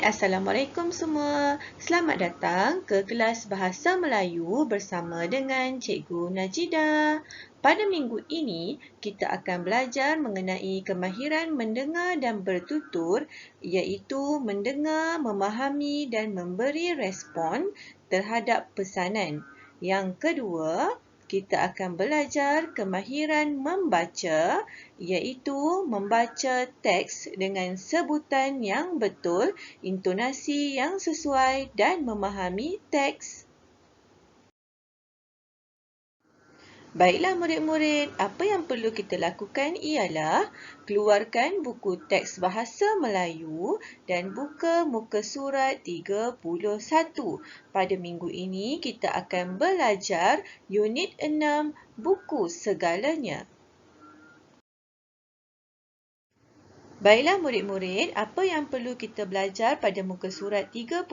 Assalamualaikum semua. Selamat datang ke kelas Bahasa Melayu bersama dengan Cikgu Najida. Pada minggu ini, kita akan belajar mengenai kemahiran mendengar dan bertutur, iaitu mendengar, memahami dan memberi respon terhadap pesanan. Yang kedua, kita akan belajar kemahiran membaca, iaitu membaca teks dengan sebutan yang betul, intonasi yang sesuai dan memahami teks. Baiklah murid-murid, apa yang perlu kita lakukan ialah keluarkan buku teks bahasa Melayu dan buka muka surat 31. Pada minggu ini kita akan belajar unit 6, buku segalanya. Baiklah murid-murid, apa yang perlu kita belajar pada muka surat 31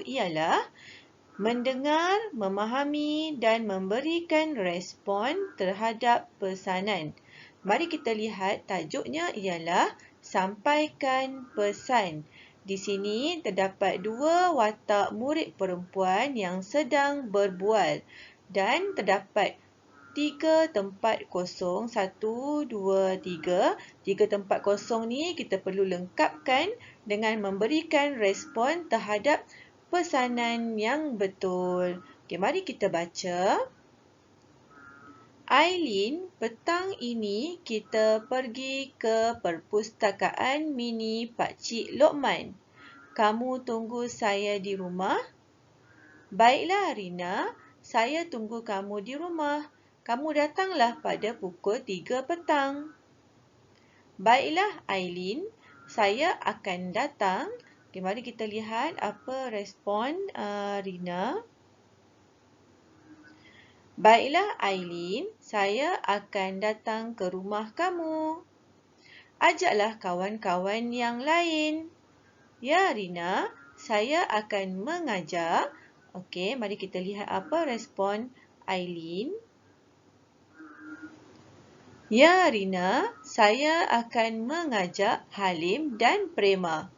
ialah mendengar, memahami dan memberikan respon terhadap pesanan. Mari kita lihat tajuknya ialah sampaikan pesan. Di sini terdapat dua watak murid perempuan yang sedang berbual dan terdapat 3 tempat kosong. 1, 2, 3. 3 tempat kosong ni kita perlu lengkapkan dengan memberikan respon terhadap pesanan yang betul. Okey, mari kita baca. Aileen, petang ini kita pergi ke perpustakaan mini Pakcik Lokman. Kamu tunggu saya di rumah? Baiklah Rina, saya tunggu kamu di rumah. Kamu datanglah pada pukul 3 petang. Baiklah Aileen, saya akan datang. Okay, mari kita lihat apa respon Rina. Baiklah Aileen, saya akan datang ke rumah kamu. Ajaklah kawan-kawan yang lain. Ya Rina, saya akan mengajak. Okey, mari kita lihat apa respon Aileen. Ya Rina, saya akan mengajak Halim dan Prema.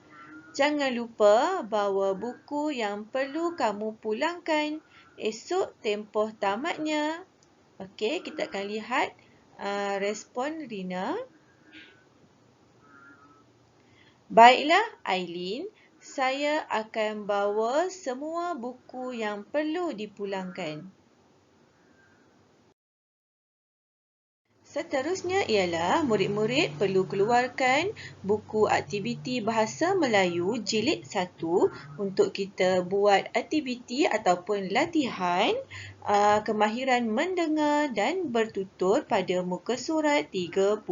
Jangan lupa bawa buku yang perlu kamu pulangkan. Esok tempoh tamatnya. Okey, kita akan lihat respon Rina. Baiklah Aileen, saya akan bawa semua buku yang perlu dipulangkan. Seterusnya ialah murid-murid perlu keluarkan buku aktiviti Bahasa Melayu Jilid 1 untuk kita buat aktiviti ataupun latihan kemahiran mendengar dan bertutur pada muka surat 35.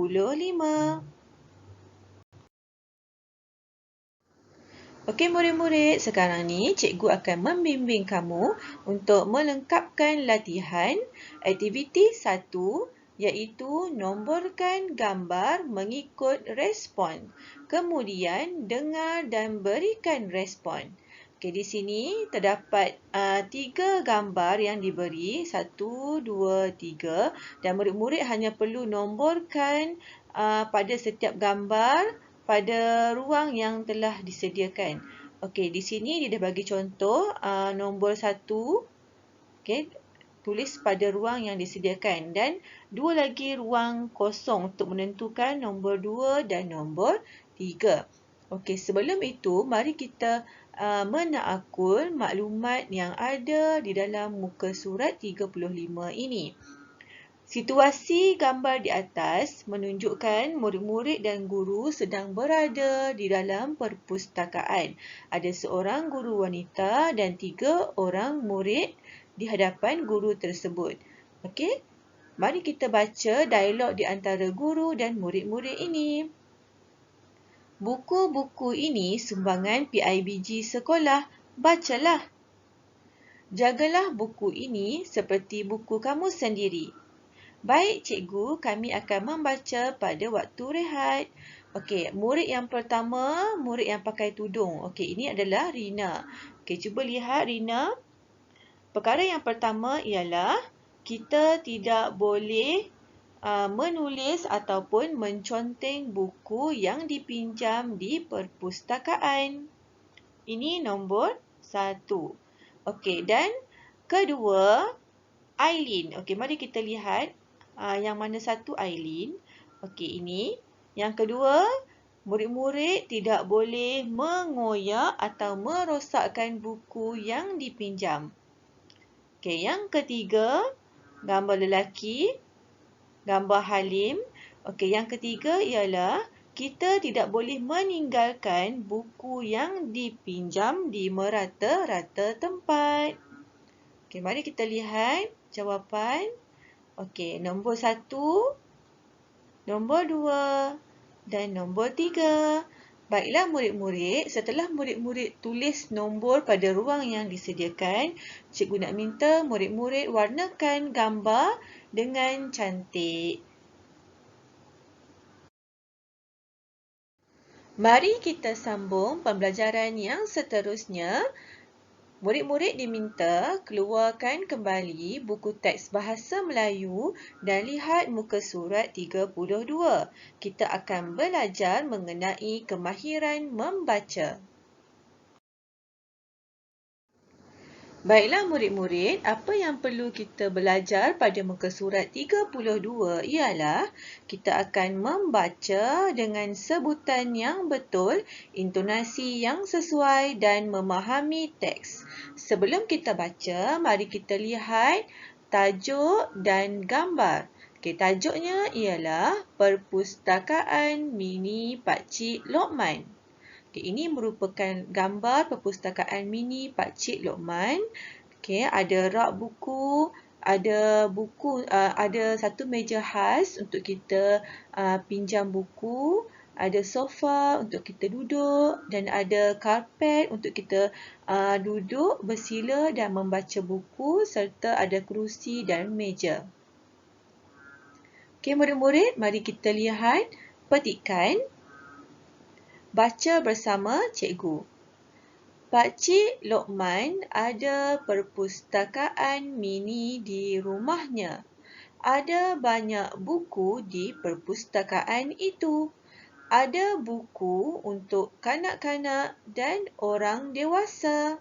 Okey murid-murid, sekarang ni cikgu akan membimbing kamu untuk melengkapkan latihan aktiviti 1, iaitu nomborkan gambar mengikut respon. Kemudian dengar dan berikan respon. Okey, di sini terdapat 3 gambar yang diberi, 1, 2, 3 dan murid-murid hanya perlu nomborkan pada setiap gambar pada ruang yang telah disediakan. Okey, di sini dia dah bagi contoh nombor 1. Okey, tulis pada ruang yang disediakan dan 2 lagi ruang kosong untuk menentukan nombor 2 dan nombor 3. Okey, sebelum itu mari kita menaakul maklumat yang ada di dalam muka surat 35 ini. Situasi gambar di atas menunjukkan murid-murid dan guru sedang berada di dalam perpustakaan. Ada seorang guru wanita dan 3 orang murid di hadapan guru tersebut. Okey, mari kita baca dialog di antara guru dan murid-murid ini. Buku-buku ini sumbangan PIBG sekolah. Bacalah. Jagalah buku ini seperti buku kamu sendiri. Baik cikgu, kami akan membaca pada waktu rehat. Okey, murid yang pertama, murid yang pakai tudung. Okey, ini adalah Rina. Okey, cuba lihat Rina. Perkara yang pertama ialah kita tidak boleh menulis ataupun menconteng buku yang dipinjam di perpustakaan. Ini nombor 1. Okey, dan kedua, Aileen. Okey, mari kita lihat yang mana satu Aileen. Okey, ini. Yang kedua, murid-murid tidak boleh mengoyak atau merosakkan buku yang dipinjam. Okey, yang ketiga, gambar lelaki, gambar Halim. Okey, yang ketiga ialah kita tidak boleh meninggalkan buku yang dipinjam di merata-rata tempat. Okey, mari kita lihat jawapan. Okey, nombor 1, nombor 2 dan nombor 3. Baiklah murid-murid, setelah murid-murid tulis nombor pada ruang yang disediakan, cikgu nak minta murid-murid warnakan gambar dengan cantik. Mari kita sambung pembelajaran yang seterusnya. Murid-murid diminta keluarkan kembali buku teks Bahasa Melayu dan lihat muka surat 32. Kita akan belajar mengenai kemahiran membaca. Baiklah murid-murid, apa yang perlu kita belajar pada muka surat 32 ialah kita akan membaca dengan sebutan yang betul, intonasi yang sesuai dan memahami teks. Sebelum kita baca, mari kita lihat tajuk dan gambar. Okey, tajuknya ialah Perpustakaan Mini Pakcik Lokman. Okay, ini merupakan gambar perpustakaan mini Pakcik Lokman. Okay, ada rak buku, ada satu meja khas untuk kita pinjam buku, ada sofa untuk kita duduk dan ada karpet untuk kita duduk bersila dan membaca buku serta ada kerusi dan meja. Okay, murid-murid, mari kita lihat petikan. Baca bersama cikgu. Pakcik Lokman ada perpustakaan mini di rumahnya. Ada banyak buku di perpustakaan itu. Ada buku untuk kanak-kanak dan orang dewasa.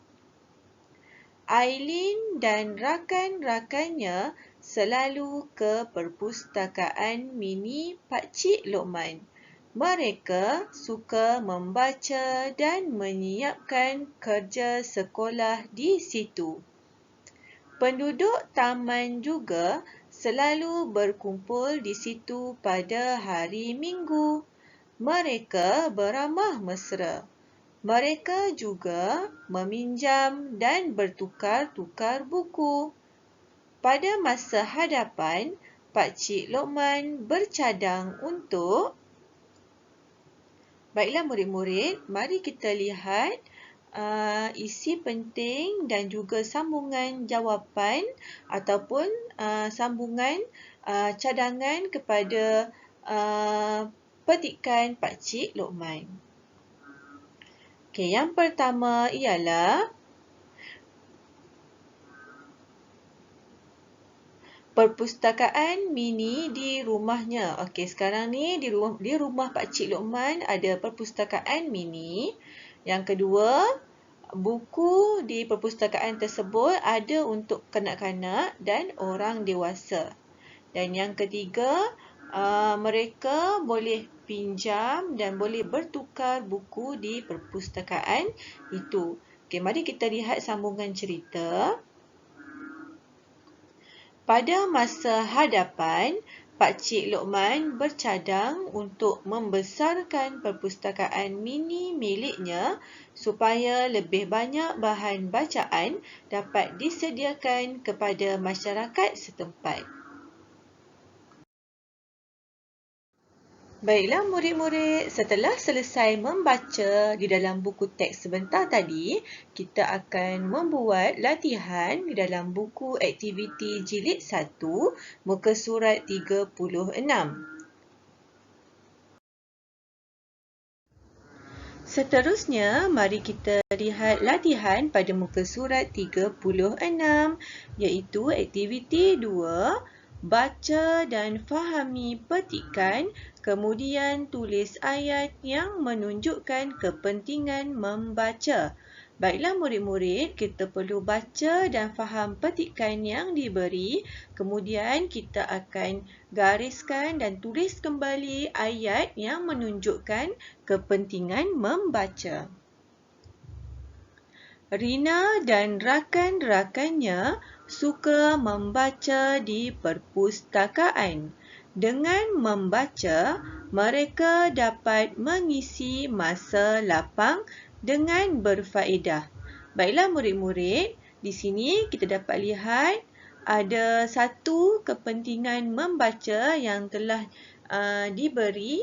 Aileen dan rakan-rakannya selalu ke perpustakaan mini Pakcik Lokman. Mereka suka membaca dan menyiapkan kerja sekolah di situ. Penduduk taman juga selalu berkumpul di situ pada hari Minggu. Mereka beramah mesra. Mereka juga meminjam dan bertukar-tukar buku. Pada masa hadapan, Pakcik Lokman bercadang untuk... Baiklah murid-murid, mari kita lihat isi penting dan juga sambungan jawapan ataupun sambungan cadangan kepada petikan Pakcik Lokman. Okey, yang pertama ialah perpustakaan mini di rumahnya. Okey, sekarang ni di rumah Pakcik Lokman ada perpustakaan mini. Yang kedua, buku di perpustakaan tersebut ada untuk kanak-kanak dan orang dewasa. Dan yang ketiga, mereka boleh pinjam dan boleh bertukar buku di perpustakaan itu. Okey, mari kita lihat sambungan cerita. Pada masa hadapan, Pakcik Lokman bercadang untuk membesarkan perpustakaan mini miliknya supaya lebih banyak bahan bacaan dapat disediakan kepada masyarakat setempat. Baiklah murid-murid, setelah selesai membaca di dalam buku teks sebentar tadi, kita akan membuat latihan di dalam buku aktiviti jilid 1, muka surat 36. Seterusnya, mari kita lihat latihan pada muka surat 36, iaitu aktiviti 2, Baca dan fahami petikan, kemudian tulis ayat yang menunjukkan kepentingan membaca. Baiklah murid-murid, kita perlu baca dan faham petikan yang diberi. Kemudian kita akan gariskan dan tulis kembali ayat yang menunjukkan kepentingan membaca. Rina dan rakan-rakannya suka membaca di perpustakaan. Dengan membaca, mereka dapat mengisi masa lapang dengan berfaedah. Baiklah murid-murid, di sini kita dapat lihat ada satu kepentingan membaca yang telah diberi,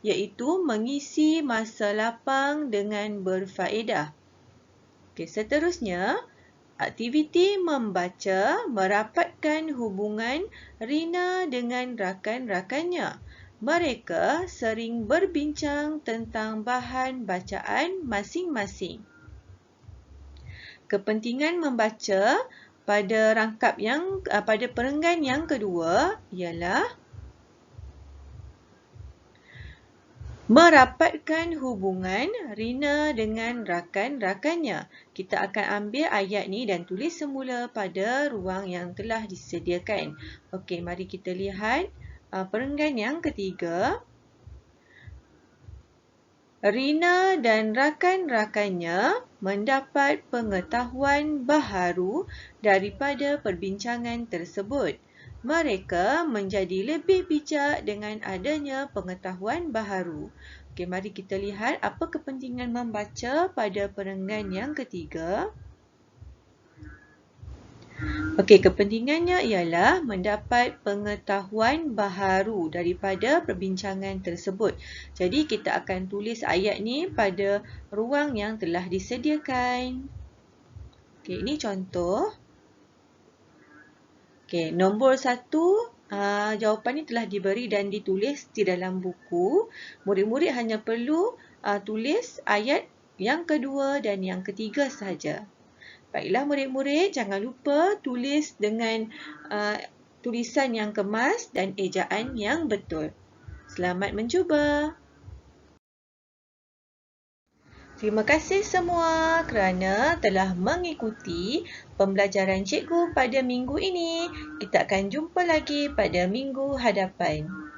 iaitu mengisi masa lapang dengan berfaedah. Okey, seterusnya, aktiviti membaca merapatkan hubungan Rina dengan rakan-rakannya. Mereka sering berbincang tentang bahan bacaan masing-masing. Kepentingan membaca pada pada perenggan yang kedua ialah merapatkan hubungan Rina dengan rakan-rakannya. Kita akan ambil ayat ni dan tulis semula pada ruang yang telah disediakan. Okey, mari kita lihat perenggan yang ketiga. Rina dan rakan-rakannya mendapat pengetahuan baharu daripada perbincangan tersebut. Mereka menjadi lebih bijak dengan adanya pengetahuan baharu. Okey, mari kita lihat apa kepentingan membaca pada perenggan yang ketiga. Okey, kepentingannya ialah mendapat pengetahuan baharu daripada perbincangan tersebut. Jadi, kita akan tulis ayat ni pada ruang yang telah disediakan. Okey, ini contoh. Okey, nombor 1, jawapan ni telah diberi dan ditulis di dalam buku. Murid-murid hanya perlu tulis ayat yang kedua dan yang ketiga sahaja. Baiklah murid-murid, jangan lupa tulis dengan tulisan yang kemas dan ejaan yang betul. Selamat mencuba. Terima kasih semua kerana telah mengikuti pembelajaran cikgu pada minggu ini. Kita akan jumpa lagi pada minggu hadapan.